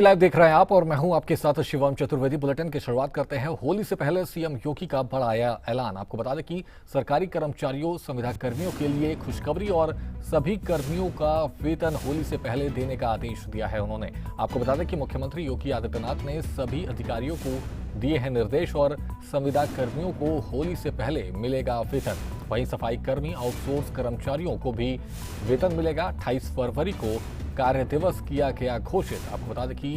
Live देख रहे हैं आप और मैं हूं आपके साथ शिवम चतुर्वेदी। बुलेटिन की शुरुआत करते हैं। होली से पहले सीएम योगी का बड़ा आया ऐलान। आपको बता दें कि सरकारी कर्मचारियों, संविदा कर्मियों के लिए खुशखबरी और सभी कर्मियों का वेतन होली से पहले देने का आदेश दिया है उन्होंने। आपको बता दें कि मुख्यमंत्री योगी आदित्यनाथ ने सभी अधिकारियों को दिए हैं निर्देश और संविदा कर्मियों को होली से पहले मिलेगा वेतन। वहीं सफाई कर्मी, आउटसोर्स कर्मचारियों को भी वेतन मिलेगा। 28 फरवरी को कार्य दिवस किया गया घोषित। आपको बता दें कि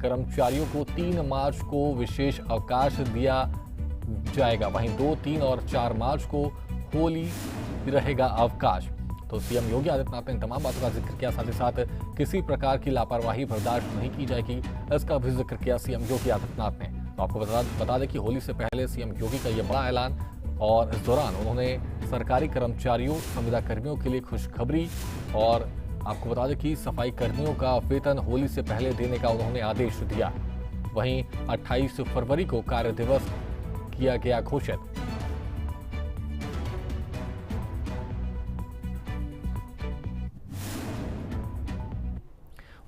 कर्मचारियों को 3 मार्च को विशेष अवकाश दिया जाएगा। वहीं 2, 3 और 4 मार्च को होली रहेगा अवकाश। तो सीएम योगी आदित्यनाथ ने तमाम बातों का जिक्र किया, साथ ही साथ किसी प्रकार की लापरवाही बर्दाश्त नहीं की जाएगी, इसका भी जिक्र किया सीएम योगी आदित्यनाथ ने। तो आपको बता दें कि होली से पहले सीएम योगी का यह बड़ा ऐलान, और इस दौरान उन्होंने सरकारी कर्मचारियों, संविदा कर्मियों के लिए खुशखबरी और आपको बता दें कि सफाई कर्मियों का वेतन होली से पहले देने का उन्होंने आदेश दिया। वहीं 28 फरवरी को कार्य दिवस किया गया घोषित।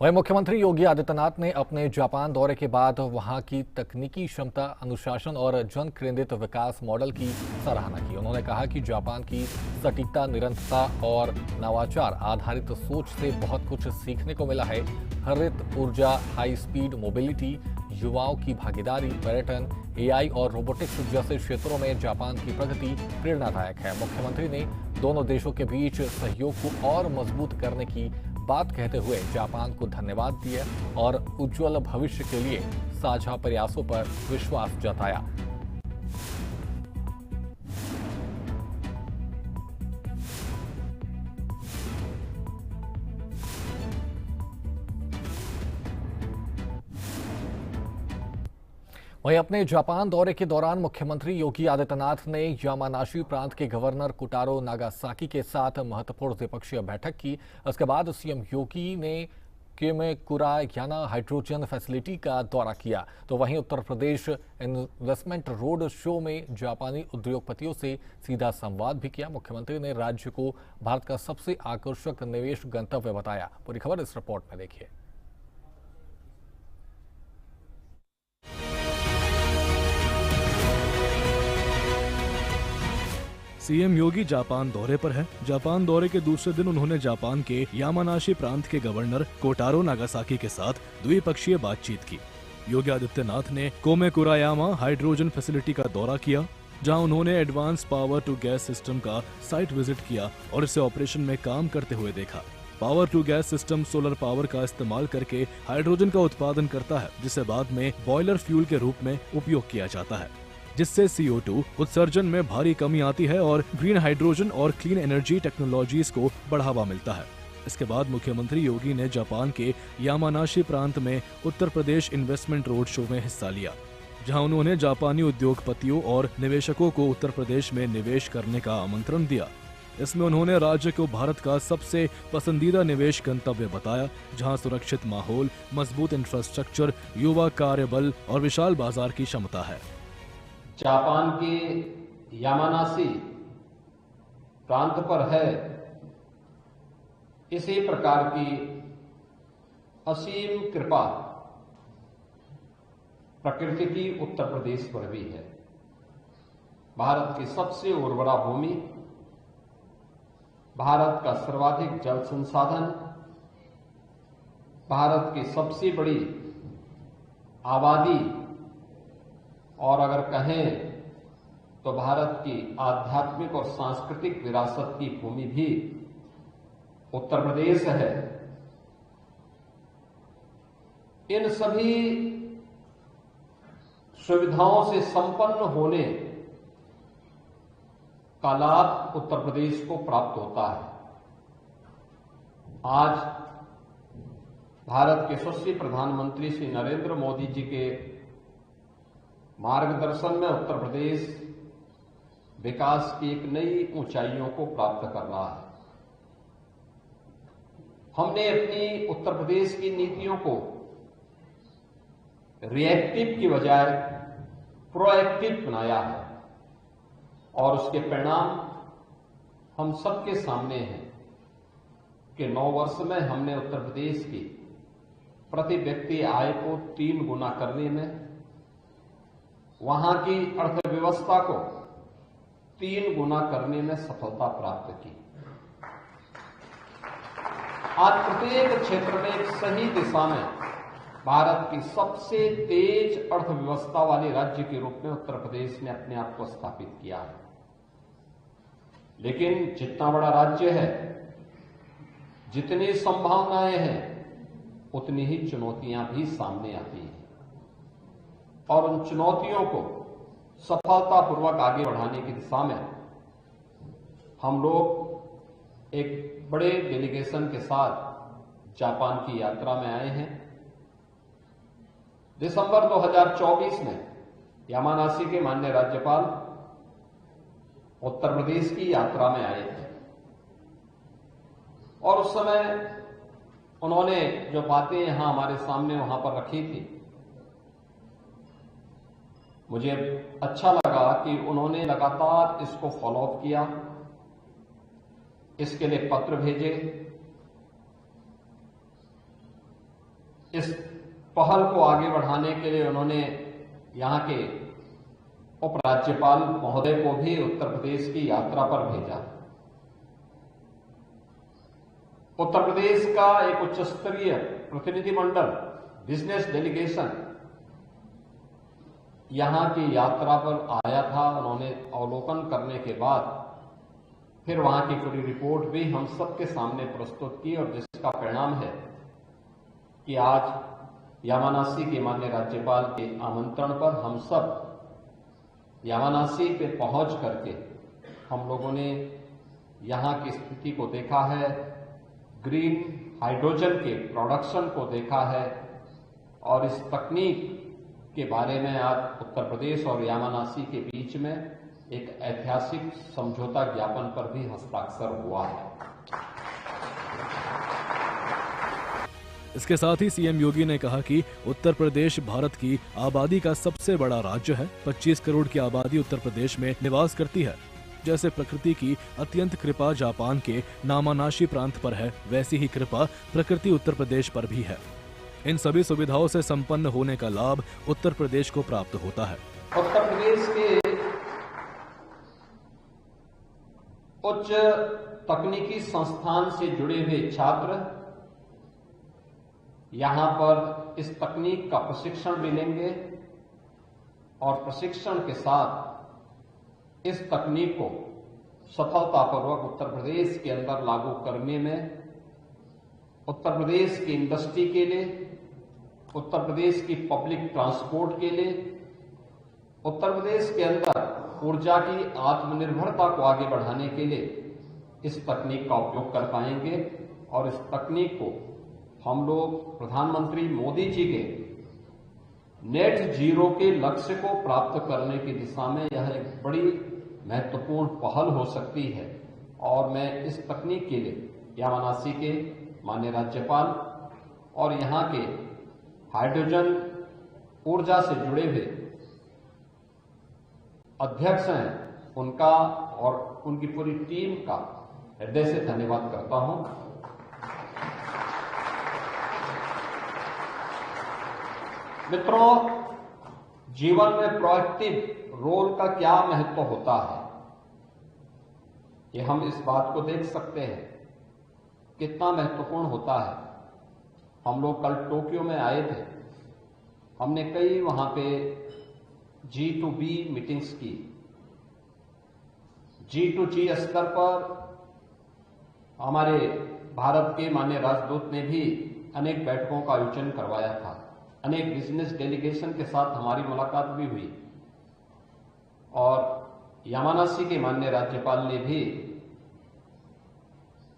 वहीं मुख्यमंत्री योगी आदित्यनाथ ने अपने जापान दौरे के बाद वहां की तकनीकी क्षमता, अनुशासन और जन केंद्रित विकास मॉडल की सराहना की। उन्होंने कहा कि जापान की सटीकता, निरंतरता और नवाचार आधारित सोच से बहुत कुछ सीखने को मिला है। हरित ऊर्जा, हाई स्पीड मोबिलिटी, युवाओं की भागीदारी, पर्यटन, एआई और रोबोटिक्स जैसे क्षेत्रों में जापान की प्रगति प्रेरणादायक है। मुख्यमंत्री ने दोनों देशों के बीच सहयोग को और मजबूत करने की बात कहते हुए जापान को धन्यवाद दिया और उज्जवल भविष्य के लिए साझा प्रयासों पर विश्वास जताया। वहीं अपने जापान दौरे के दौरान मुख्यमंत्री योगी आदित्यनाथ ने यामानाशी प्रांत के गवर्नर कोटारो नागासाकी के साथ महत्वपूर्ण द्विपक्षीय बैठक की। उसके बाद सीएम योगी ने केमेकुरायाना हाइड्रोजन फैसिलिटी का दौरा किया। तो वहीं Uttar Pradesh investment road show में जापानी उद्योगपतियों से सीधा संवाद भी किया। मुख्यमंत्री ने राज्य को भारत का सबसे आकर्षक निवेश गंतव्य बताया। पूरी खबर इस रिपोर्ट में देखिए। सीएम योगी जापान दौरे पर है। जापान दौरे के दूसरे दिन उन्होंने जापान के यामानाशी प्रांत के गवर्नर कोटारो नागासाकी के साथ द्विपक्षीय बातचीत की। योगी आदित्यनाथ ने कोमेकुरायामा हाइड्रोजन फैसिलिटी का दौरा किया, जहां उन्होंने advance power to gas system का साइट विजिट किया और इसे ऑपरेशन में काम करते हुए देखा। Power to gas system solar power का इस्तेमाल करके हाइड्रोजन का उत्पादन करता है, जिसे बाद में बॉयलर फ्यूल के रूप में उपयोग किया जाता है, जिससे CO2 उत्सर्जन में भारी कमी आती है और ग्रीन हाइड्रोजन और क्लीन एनर्जी टेक्नोलॉजीज को बढ़ावा मिलता है। इसके बाद मुख्यमंत्री योगी ने जापान के यामानाशी प्रांत में Uttar Pradesh investment road show में हिस्सा लिया, जहां उन्होंने जापानी उद्योगपतियों और निवेशकों को उत्तर प्रदेश में निवेश करने का आमंत्रण दिया। इसमें उन्होंने राज्य को भारत का सबसे पसंदीदा निवेश गंतव्य बताया, जहां सुरक्षित माहौल, मजबूत इंफ्रास्ट्रक्चर, युवा कार्यबल और विशाल बाजार की क्षमता है। जापान के यामानाशी प्रांत पर है, इसी प्रकार की असीम कृपा प्रकृति की उत्तर प्रदेश पर भी है। भारत की सबसे उर्वरा भूमि, भारत का सर्वाधिक जल संसाधन, भारत की सबसे बड़ी आबादी और अगर कहें तो भारत की आध्यात्मिक और सांस्कृतिक विरासत की भूमि भी उत्तर प्रदेश है। इन सभी सुविधाओं से संपन्न होने का लाभ उत्तर प्रदेश को प्राप्त होता है। आज भारत के यशस्वी प्रधानमंत्री श्री नरेंद्र मोदी जी के मार्गदर्शन में उत्तर प्रदेश विकास की एक नई ऊंचाइयों को प्राप्त कर रहा है। हमने अपनी उत्तर प्रदेश की नीतियों को रिएक्टिव की बजाय प्रोएक्टिव बनाया है और उसके परिणाम हम सबके सामने हैं कि 9 वर्ष में हमने उत्तर प्रदेश की प्रति व्यक्ति आय को 3 गुना करने में, वहां की अर्थव्यवस्था को 3 गुना करने में सफलता प्राप्त की। आज प्रत्येक क्षेत्र में एक सही दिशा में भारत की सबसे तेज अर्थव्यवस्था वाले राज्य के रूप में उत्तर प्रदेश ने अपने आप को स्थापित किया है। लेकिन जितना बड़ा राज्य है, जितनी संभावनाएं हैं, उतनी ही चुनौतियां भी सामने आती हैं और उन चुनौतियों को सफलतापूर्वक आगे बढ़ाने की दिशा में हम लोग एक बड़े डेलीगेशन के साथ जापान की यात्रा में आए हैं। दिसंबर 2024 में यामानाशी के माननीय राज्यपाल उत्तर प्रदेश की यात्रा में आए थे और उस समय उन्होंने जो बातें यहां हमारे सामने वहां पर रखी थी, मुझे अच्छा लगा कि उन्होंने लगातार इसको फॉलो अप किया, इसके लिए पत्र भेजे, इस पहल को आगे बढ़ाने के लिए उन्होंने यहां के उपराज्यपाल महोदय को भी उत्तर प्रदेश की यात्रा पर भेजा। उत्तर प्रदेश का एक उच्च स्तरीय प्रतिनिधिमंडल, बिजनेस डेलीगेशन यहां की यात्रा पर आया था। उन्होंने अवलोकन करने के बाद फिर वहां की पूरी रिपोर्ट भी हम सबके सामने प्रस्तुत की और जिसका परिणाम है कि आज यामानाशी के माननीय राज्यपाल के आमंत्रण पर हम सब यामानाशी पे पहुंच करके हम लोगों ने यहां की स्थिति को देखा है, ग्रीन हाइड्रोजन के प्रोडक्शन को देखा है और इस तकनीक के बारे में आज उत्तर प्रदेश और यामानाशी के बीच में एक ऐतिहासिक समझौता ज्ञापन पर भी हस्ताक्षर हुआ है। इसके साथ ही सीएम योगी ने कहा कि उत्तर प्रदेश भारत की आबादी का सबसे बड़ा राज्य है। 25 करोड़ की आबादी उत्तर प्रदेश में निवास करती है। जैसे प्रकृति की अत्यंत कृपा जापान के यामानाशी प्रांत पर है, वैसी ही कृपा प्रकृति उत्तर प्रदेश पर भी है। इन सभी सुविधाओं से संपन्न होने का लाभ उत्तर प्रदेश को प्राप्त होता है। उत्तर प्रदेश के उच्च तकनीकी संस्थान से जुड़े हुए छात्र यहां पर इस तकनीक का प्रशिक्षण भी लेंगे और प्रशिक्षण के साथ इस तकनीक को सफलतापूर्वक उत्तर प्रदेश के अंदर लागू करने में उत्तर प्रदेश की इंडस्ट्री के लिए, उत्तर प्रदेश की पब्लिक ट्रांसपोर्ट के लिए, उत्तर प्रदेश के अंदर ऊर्जा की आत्मनिर्भरता को आगे बढ़ाने के लिए इस तकनीक का उपयोग कर पाएंगे और इस तकनीक को हम लोग प्रधानमंत्री मोदी जी के नेट जीरो के लक्ष्य को प्राप्त करने की दिशा में यह एक बड़ी महत्वपूर्ण पहल हो सकती है और मैं इस तकनीक के लिए यामानाशी के माननीय राज्यपाल और यहाँ के हाइड्रोजन ऊर्जा से जुड़े हुए अध्यक्ष हैं, उनका और उनकी पूरी टीम का हृदय से धन्यवाद करता हूं। मित्रों, जीवन में प्रोएक्टिव रोल का क्या महत्व होता है, ये हम इस बात को देख सकते हैं कितना महत्वपूर्ण होता है। हम लोग कल टोक्यो में आए थे, हमने कई वहां पे G2B मीटिंग्स की। G2G स्तर पर हमारे भारत के माननीय राजदूत ने भी अनेक बैठकों का आयोजन करवाया था। अनेक बिजनेस डेलीगेशन के साथ हमारी मुलाकात भी हुई और यामानाशी के माननीय राज्यपाल ने भी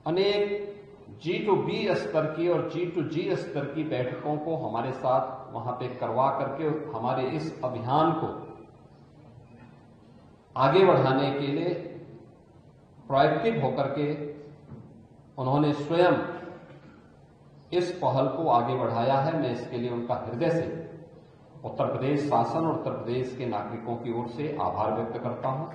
अनेक G2B स्तर की और G2G स्तर की बैठकों को हमारे साथ वहां पे करवा करके हमारे इस अभियान को आगे बढ़ाने के लिए प्रोएक्टिव होकर के उन्होंने स्वयं इस पहल को आगे बढ़ाया है। मैं इसके लिए उनका हृदय से उत्तर प्रदेश शासन और उत्तर प्रदेश के नागरिकों की ओर से आभार व्यक्त करता हूं।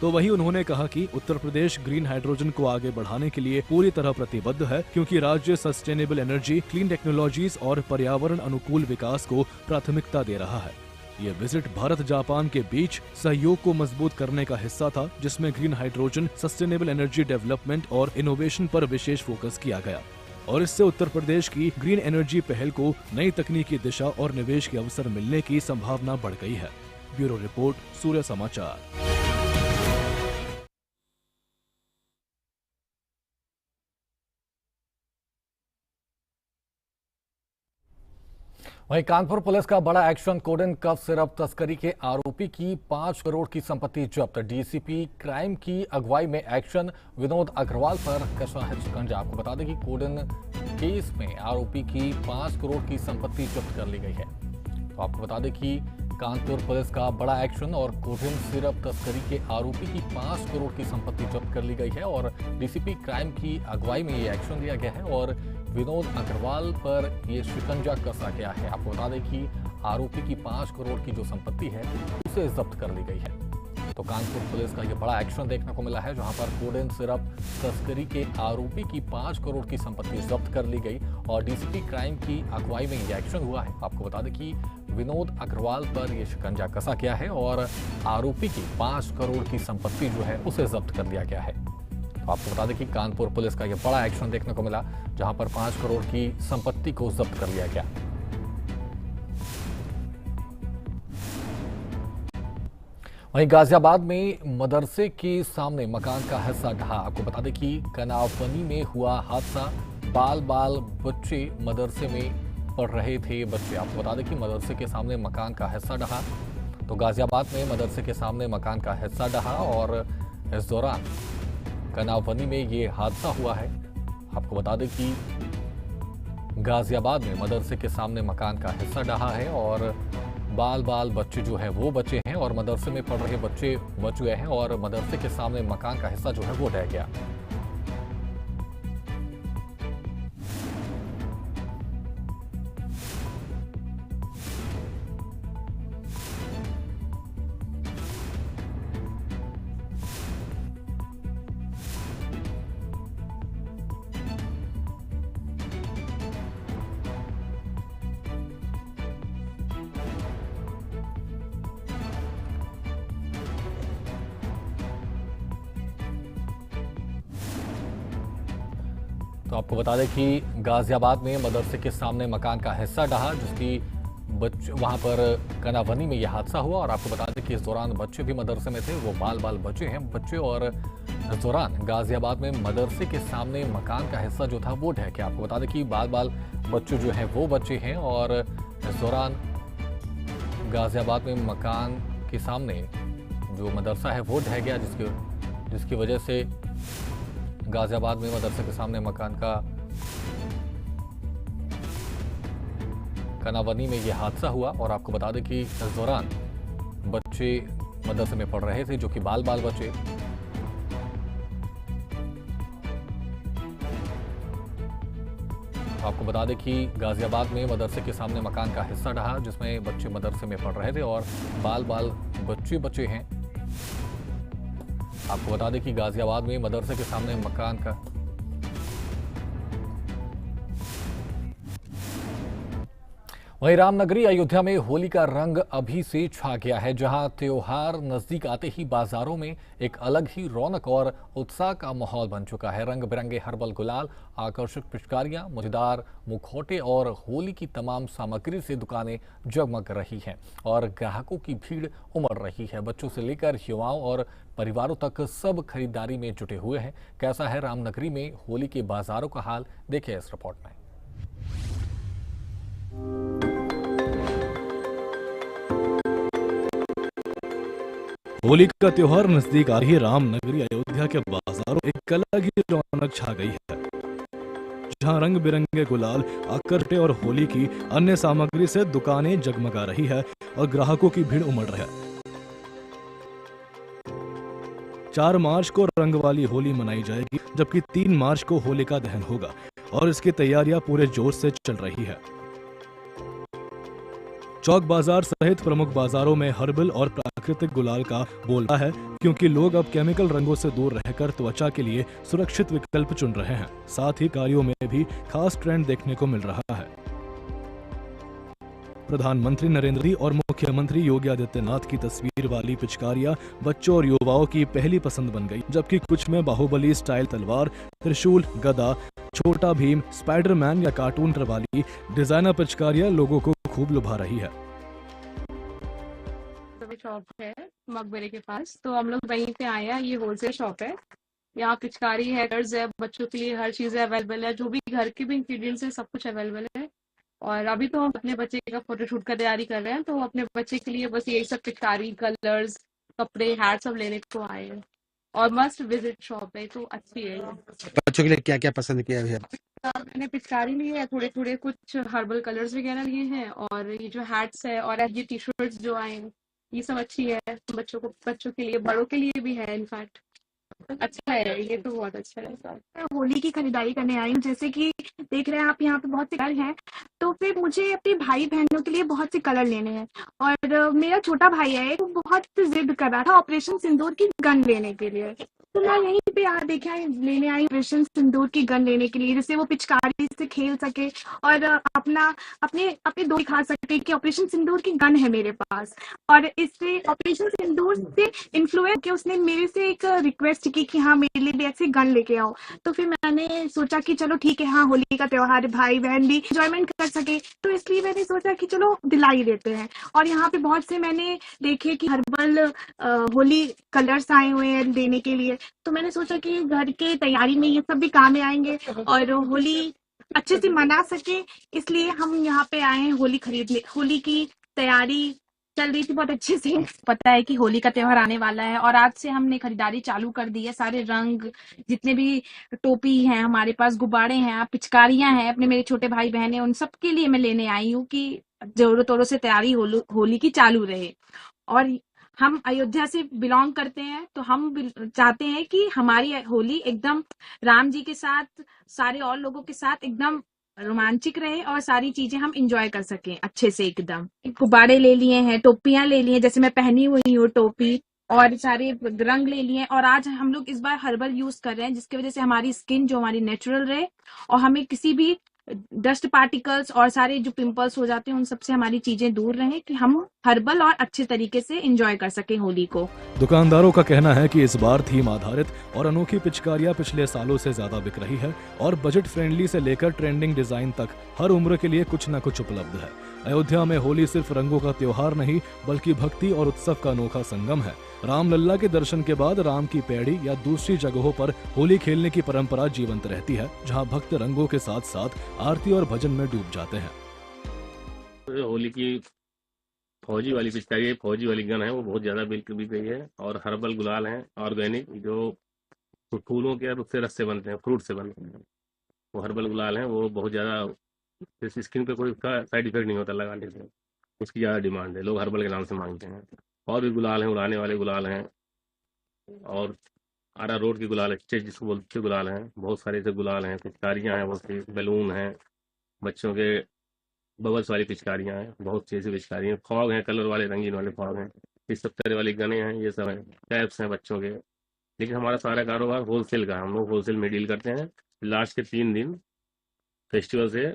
तो वहीं उन्होंने कहा कि उत्तर प्रदेश ग्रीन हाइड्रोजन को आगे बढ़ाने के लिए पूरी तरह प्रतिबद्ध है, क्योंकि राज्य सस्टेनेबल एनर्जी, क्लीन टेक्नोलॉजीज और पर्यावरण अनुकूल विकास को प्राथमिकता दे रहा है। ये विजिट भारत जापान के बीच सहयोग को मजबूत करने का हिस्सा था, जिसमें green hydrogen, sustainable energy development और इनोवेशन पर विशेष फोकस किया गया। और इससे उत्तर प्रदेश की ग्रीन एनर्जी पहल को नई तकनीकी दिशा और निवेश के अवसर मिलने की संभावना बढ़ गई है। ब्यूरो रिपोर्ट, सूर्य समाचार। वहीं कानपुर पुलिस का बड़ा एक्शन, कोडेन कफ सिरप तस्करी के आरोपी की 5 करोड़ की संपत्ति जब्त। डीसीपी क्राइम की अगुवाई में एक्शन, विनोद अग्रवाल पर कसा है शिकंजा। आपको बता दें कि कोडेन केस में आरोपी की 5 करोड़ की संपत्ति जब्त कर ली गई है। तो आपको बता दें कि कानपुर पुलिस का बड़ा एक्शन और कोडेन सिरप तस्करी के आरोपी की 5 करोड़ की संपत्ति जब्त कर ली गई है और डीसीपी क्राइम की अगुवाई में ये एक्शन लिया गया है और विनोद अग्रवाल पर ये शिकंजा कसा गया है। आपको बता दें कि आरोपी की 5 करोड़ की जो संपत्ति है उसे जब्त कर ली गई है। तो कानपुर पुलिस का ये बड़ा एक्शन देखने को मिला है, जहां पर कोडेन सिरप तस्करी के आरोपी की 5 करोड़ की संपत्ति जब्त कर ली गई और डीसीपी क्राइम की अगुवाई में ये एक्शन हुआ है। आपको बता दें कि विनोद अग्रवाल पर यह शिकंजा कसा गया है और आरोपी की 5 करोड़ की संपत्ति जो है उसे जब्त कर लिया गया है। तो आपको बता दें कि कानपुर पुलिस का यह बड़ा एक्शन देखने को मिला, जहां पर 5 करोड़ की संपत्ति को जब्त कर लिया गया। वहीं गाजियाबाद में मदरसे के सामने मकान का हिस्सा ढहा। आपको बता दें कि कनावनी में हुआ हादसा, बाल बच्चे मदरसे में पढ़ रहे थे बच्चे। आपको बता दें कि मदरसे के सामने मकान का हिस्सा ढहा। तो गाजियाबाद में मदरसे के सामने मकान का हिस्सा ढहा और इस दौरान कनावनी में ये हादसा हुआ है। आपको बता दें कि गाजियाबाद में मदरसे के सामने मकान का हिस्सा ढहा है और बाल बच्चे जो है वो बचे हैं और मदरसे में पढ़ रहे बच्चे बच गए हैं और मदरसे के सामने मकान का हिस्सा जो है वो ढह गया। तो आपको बता दें कि गाजियाबाद में मदरसे के सामने मकान का हिस्सा ढहा, जिसकी वहां पर कनावनी में यह हादसा हुआ और आपको बता दें कि इस दौरान बच्चे भी मदरसे में थे, वो बाल बचे हैं बच्चे और इस दौरान गाजियाबाद में मदरसे के सामने मकान का हिस्सा जो था वो ढह गया। आपको बता दें कि बाल बच्चे जो हैं वो बचे हैं और इस दौरान गाजियाबाद में मकान के सामने जो मदरसा है वो ढह गया, जिसकी वजह से गाजियाबाद में मदरसे के सामने मकान का कनावनी में यह हादसा हुआ और आपको बता दें कि इस दौरान बच्चे मदरसे में पढ़ रहे थे, जो कि बाल बच्चे। आपको बता दें कि गाजियाबाद में मदरसे के सामने मकान का हिस्सा ढहा, जिसमें बच्चे मदरसे में पढ़ रहे थे और बाल बच्चे बचे हैं। आपको बता दें कि गाजियाबाद में मदरसे के सामने मकान का वहीं रामनगरी अयोध्या में होली का रंग अभी से छा गया है, जहां त्योहार नजदीक आते ही बाजारों में एक अलग ही रौनक और उत्साह का माहौल बन चुका है। रंग बिरंगे हर्बल गुलाल, आकर्षक पिचकारियां, मजेदार मुखौटे और होली की तमाम सामग्री से दुकानें जगमग रही हैं और ग्राहकों की भीड़ उमड़ रही है। बच्चों से लेकर युवाओं और परिवारों तक सब खरीदारी में जुटे हुए हैं। कैसा है रामनगरी में होली के बाजारों का हाल, देखिए इस रिपोर्ट में। होली का त्योहार नजदीक आ रही रामनगरी अयोध्या के बाजारों एक अलग ही रौनक छा गई है, जहां रंग बिरंगे गुलाल, आकर्षक और होली की अन्य सामग्री से दुकानें जगमगा रही है और ग्राहकों की भीड़ उमड़ रही है। 4 मार्च को रंग वाली होली मनाई जाएगी, जबकि 3 मार्च को होलिका दहन होगा और इसकी तैयारियां पूरे जोश से चल रही है। चौक बाजार सहित प्रमुख बाजारों में हर्बल और प्राकृतिक प्राकृतिक गुलाल का बोलता है, क्योंकि लोग अब केमिकल रंगों से दूर रहकर त्वचा के लिए सुरक्षित विकल्प चुन रहे हैं। साथ ही कार्यों में भी खास ट्रेंड देखने को मिल रहा है। प्रधानमंत्री नरेंद्र मोदी और मुख्यमंत्री योगी आदित्यनाथ की तस्वीर वाली पिचकारियां बच्चों और युवाओं की पहली पसंद बन गई, जबकि कुछ में बाहुबली स्टाइल तलवार, त्रिशूल, गदा, छोटा भीम, स्पाइडरमैन या कार्टून वाली डिजाइनर पिचकारियां लोगों को खूब लुभा रही है। शॉप है मकबरे के पास, तो हम लोग वहीं पे आए हैं। ये होलसेल शॉप है, यहाँ पिचकारी है, कर्ज है, बच्चों के लिए हर चीज़ अवेलेबल है, जो भी घर के भी इंग्रेडिएंट्स है सब कुछ अवेलेबल है। और अभी तो हम अपने बच्चे का फोटोशूट का तैयारी कर रहे हैं, तो अपने बच्चे के लिए बस यही सब पिचकारी, कलर्स, कपड़े, हैट सब लेने को आए हैं। और मस्ट विजिट शॉप है, तो अच्छी है ये। बच्चों के लिए क्या क्या पसंद किया है? मैंने पिचकारी ली है, थोड़े थोड़े कुछ हर्बल कलर्स वगैरह लिए हैं, और ये जो हैट्स है और ये टी शर्ट्स जो आए हैं ये सब अच्छी है बच्चों के लिए, बड़ों के लिए भी है। इनफैक्ट अच्छा है, ये तो बहुत अच्छा है। होली की खरीदारी करने आई हूँ। जैसे कि देख रहे हैं आप, यहाँ पे बहुत से कलर हैं, तो फिर मुझे अपने भाई बहनों के लिए बहुत से कलर लेने हैं। और मेरा छोटा भाई है, वो बहुत जिद कर रहा था ऑपरेशन सिंदूर की गन लेने के लिए, तो मैं यहीं पे देखा लेने आई ऑपरेशन सिंदूर की गन लेने के लिए, जिससे वो पिचकारी से खेल सके और अपने दो दिखा सके कि ऑपरेशन सिंदूर की गन है मेरे पास। और इससे ऑपरेशन सिंदूर से इन्फ्लुएंस के उसने मेरे से एक रिक्वेस्ट की कि हाँ मेरे लिए भी ऐसे गन लेके आओ। तो फिर मैंने सोचा कि चलो ठीक है, हाँ होली का त्योहार, भाई बहन भी एंजॉयमेंट कर सके, तो इसलिए मैंने सोचा कि चलो दिला ही देते हैं। और यहाँ पे बहुत से मैंने देखे कि हर्बल होली कलर्स आए हुए हैं देने के लिए, तो मैंने सोचा कि घर के तैयारी में ये सब भी काम में आएंगे और होली अच्छे से मना सके, इसलिए हम यहाँ पे आए हैं होली खरीदने। होली की तैयारी चल रही थी बहुत अच्छे से। पता है कि होली का त्योहार आने वाला है और आज से हमने खरीदारी चालू कर दी है। सारे रंग, जितने भी टोपी हैं हमारे पास, गुब्बारे हैं, पिचकारियां हैं, अपने मेरे छोटे भाई बहन हैं, उन सब के लिए मैं लेने आई हूँ कि जोरों तोरों से तैयारी होली की चालू रहे। और हम अयोध्या से बिलोंग करते हैं, तो हम चाहते हैं कि हमारी होली एकदम राम जी के साथ, सारे और लोगों के साथ एकदम रोमांचिक रहे और सारी चीजें हम इंजॉय कर सकें अच्छे से एकदम। गुब्बारे ले लिए हैं, टोपियां ले लिए, जैसे मैं पहनी हुई हूँ टोपी, और सारे रंग ले लिए। और आज हम लोग इस बार हर्बल यूज कर रहे हैं, जिसकी वजह से हमारी स्किन जो हमारी नेचुरल रहे और हमें किसी भी डस्ट पार्टिकल्स और सारे जो पिंपल्स हो जाते हैं उन सबसे हमारी चीजें दूर रहें, कि हम हर्बल और अच्छे तरीके से एंजॉय कर सकें होली को। दुकानदारों का कहना है कि इस बार थीम आधारित और अनोखी पिचकारियां पिछले सालों से ज्यादा बिक रही है और बजट फ्रेंडली से लेकर ट्रेंडिंग डिजाइन तक हर उम्र के लिए कुछ न कुछ उपलब्ध है। अयोध्या में होली सिर्फ रंगों का त्योहार नहीं, बल्कि भक्ति और उत्सव का अनोखा संगम है। रामलल्ला के दर्शन के बाद राम की पैड़ी या दूसरी जगहों पर होली खेलने की परंपरा जीवंत रहती है, जहां भक्त रंगों के साथ साथ आरती और भजन में डूब जाते हैं। होली की फौजी वाली पिचकारी, फौजी वाली गन है, वो बहुत ज्यादा बिक गई है। और हर्बल गुलाल है ऑर्गेनिक, जो फूलों के उससे रस बनते हैं, फ्रूट से बनते हैं, वो हर्बल गुलाल है। वो बहुत ज्यादा स्किन पे कोई उसका साइड इफेक्ट नहीं होता लगाने से, उसकी ज्यादा डिमांड है, लोग हर्बल के नाम से मांगते हैं। और भी गुलाल हैं, उड़ाने वाले गुलाल हैं, और आरा रोड की गुलाल है, जिसको बोलते गुलाल हैं, बहुत सारे ऐसे गुलाल हैं। पिचकारियाँ हैं, बहुत सी बैलून हैं, बच्चों के बबल्स वाली पिचकारियाँ हैं, बहुत सी ऐसी पिचकारियाँ, फॉग हैं, कलर वाले रंगीन वाले फॉग हैं, इस सब तरह वाली गने हैं, ये सब हैं, कैप्स हैं बच्चों के। लेकिन हमारा सारा कारोबार होलसेल का है, हम लोग होलसेल में डील करते हैं। लास्ट के 3 दिन फेस्टिवल से,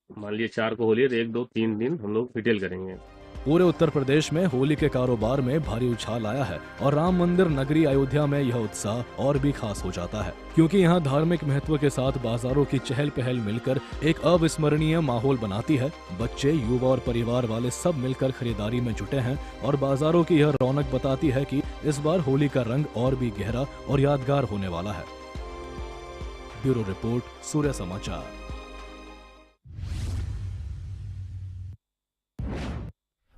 मान लीजिए 4 को होली है तो 1, 2, 3 दिन हम लोग रिटेल करेंगे। पूरे उत्तर प्रदेश में होली के कारोबार में भारी उछाल आया है और राम मंदिर नगरी अयोध्या में यह उत्साह और भी खास हो जाता है, क्योंकि यहाँ धार्मिक महत्व के साथ बाजारों की चहल पहल मिलकर एक अविस्मरणीय माहौल बनाती है। बच्चे, युवा और परिवार वाले सब मिलकर खरीदारी में जुटे हैं और बाजारों की यह रौनक बताती है कि इस बार होली का रंग और भी गहरा और यादगार होने वाला है। ब्यूरो रिपोर्ट, सूर्य समाचार।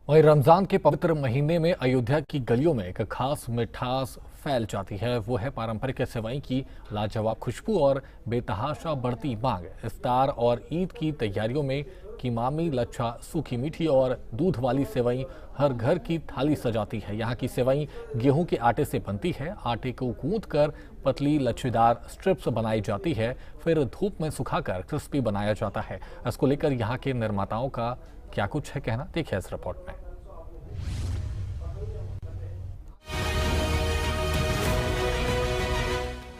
वहीं रमजान के पवित्र महीने में अयोध्या की गलियों में एक खास मिठास फैल जाती है। वो है पारंपरिक सेवई की लाजवाब खुशबू और बेतहाशा बढ़ती मांग। इफ्तार और ईद की तैयारियों में कीमामी, लच्छा, सूखी मीठी और दूध वाली सेवई हर घर की थाली सजाती है। यहाँ की सेवई गेहूं के आटे से बनती है। आटे को गूंथकर पतली लच्छेदार स्ट्रिप्स बनाई जाती है, फिर धूप में सुखाकर क्रिस्पी बनाया जाता है। इसको लेकर यहाँ के निर्माताओं का क्या कुछ है कहना, देखिए इस रिपोर्ट में।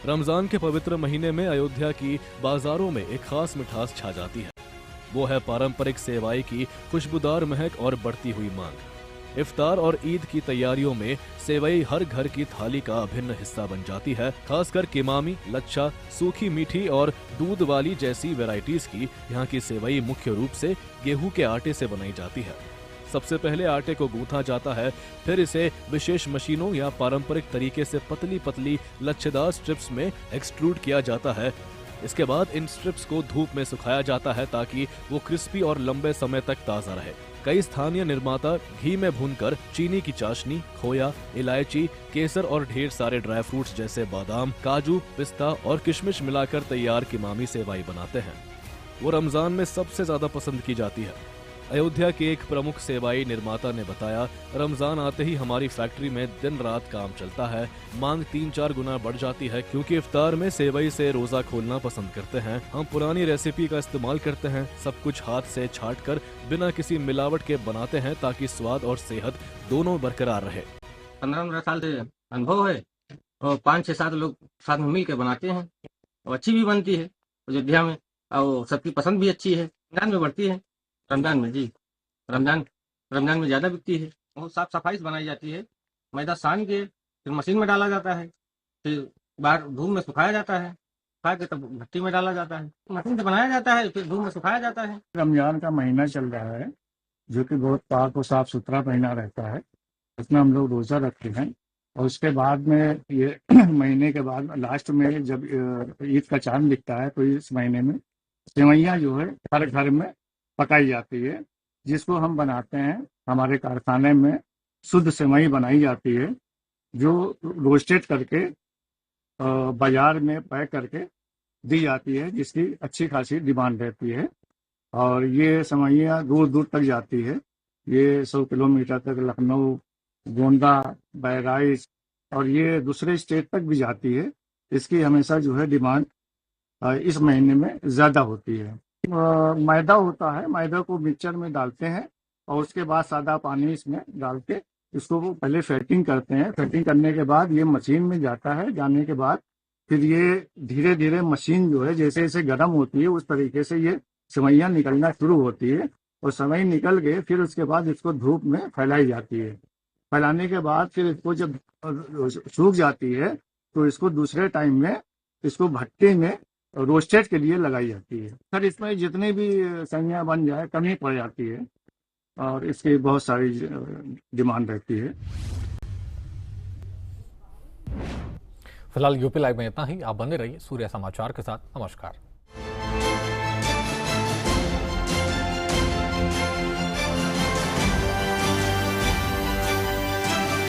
रमजान के पवित्र महीने में अयोध्या की बाजारों में एक खास मिठास छा जाती है। वो है पारंपरिक सेवाई की खुशबूदार महक और बढ़ती हुई मांग। इफ्तार और ईद की तैयारियों में सेवई हर घर की थाली का अभिन्न हिस्सा बन जाती है। खासकर किमामी, लच्छा, सूखी मीठी और दूध वाली जैसी वैरायटीज की यहाँ की सेवई मुख्य रूप से गेहूं के आटे से बनाई जाती है। सबसे पहले आटे को गूंथा जाता है, फिर इसे विशेष मशीनों या पारंपरिक तरीके से पतली पतली लच्छेदार स्ट्रिप्स में एक्सट्रूड किया जाता है। इसके बाद इन स्ट्रिप्स को धूप में सुखाया जाता है ताकि वो क्रिस्पी और लंबे समय तक ताज़ा रहे। कई स्थानीय निर्माता घी में भूनकर चीनी की चाशनी, खोया, इलायची, केसर और ढेर सारे ड्राई फ्रूट्स जैसे बादाम, काजू, पिस्ता और किशमिश मिलाकर तैयार किमामी सेवाई बनाते हैं। वो रमजान में सबसे ज्यादा पसंद की जाती है। अयोध्या के एक प्रमुख सेवाई निर्माता ने बताया, रमजान आते ही हमारी फैक्ट्री में दिन रात काम चलता है। मांग 3-4 गुना बढ़ जाती है क्योंकि इफ्तार में सेवई से रोजा खोलना पसंद करते हैं। हम पुरानी रेसिपी का इस्तेमाल करते हैं, सब कुछ हाथ से छाट कर बिना किसी मिलावट के बनाते हैं ताकि स्वाद और सेहत दोनों बरकरार रहे। 15 साल से अनुभव है और 5-6-7 लोग साथ में मिल के बनाते हैं और अच्छी भी बनती है अयोध्या में और सबकी पसंद भी अच्छी है। रमजान में बढ़ती है, रमजान में जी रमजान में ज़्यादा बिकती है और साफ सफाई से बनाई जाती है। मैदा सान के फिर मशीन में डाला जाता है, फिर बाहर धूप में सुखाया जाता है, सुखा के तब भट्टी में डाला जाता है, मशीन से बनाया जाता है, फिर धूप में सुखाया जाता है। रमजान का महीना चल रहा है जो कि बहुत पाक और साफ सुथरा महीना रहता है। इसमें हम लोग रोज़ा रखते हैं और उसके बाद में ये महीने के बाद लास्ट में जब ईद का चांद दिखता है तो इस महीने में सेवइयाँ जो है हर घर में पकाई जाती है, जिसको हम बनाते हैं। हमारे कारखाने में शुद्ध सेवई बनाई जाती है जो रोस्टेड करके बाजार में पैक करके दी जाती है, जिसकी अच्छी खासी डिमांड रहती है। और ये सेवइयाँ दूर दूर तक जाती है, ये 100 किलोमीटर तक लखनऊ, गोंडा, बहराइच और ये दूसरे स्टेट तक भी जाती है। इसकी हमेशा जो है डिमांड इस महीने में ज़्यादा होती है। मैदा होता है, मैदा को मिक्सचर में डालते हैं और उसके बाद सादा पानी इसमें डाल के इसको पहले फेटिंग करते हैं। फेटिंग करने के बाद ये मशीन में जाता है, जाने के बाद फिर ये धीरे धीरे मशीन जो है जैसे जैसे गर्म होती है उस तरीके से ये सेवइयाँ निकलना शुरू होती है और सेवई निकल के फिर उसके बाद इसको धूप में फैलाई जाती है। फैलाने के बाद फिर इसको जब सूख जाती है तो इसको दूसरे टाइम में इसको भट्टी में रोस्टेड के लिए लगाई जाती है। सर इसमें जितनी भी सेवइयाँ बन जाए कमी पड़ जाती है और इसकी बहुत सारी डिमांड रहती है। फिलहाल यूपी लाइव में इतना ही। आप बने रहिए सूर्य समाचार के साथ। नमस्कार।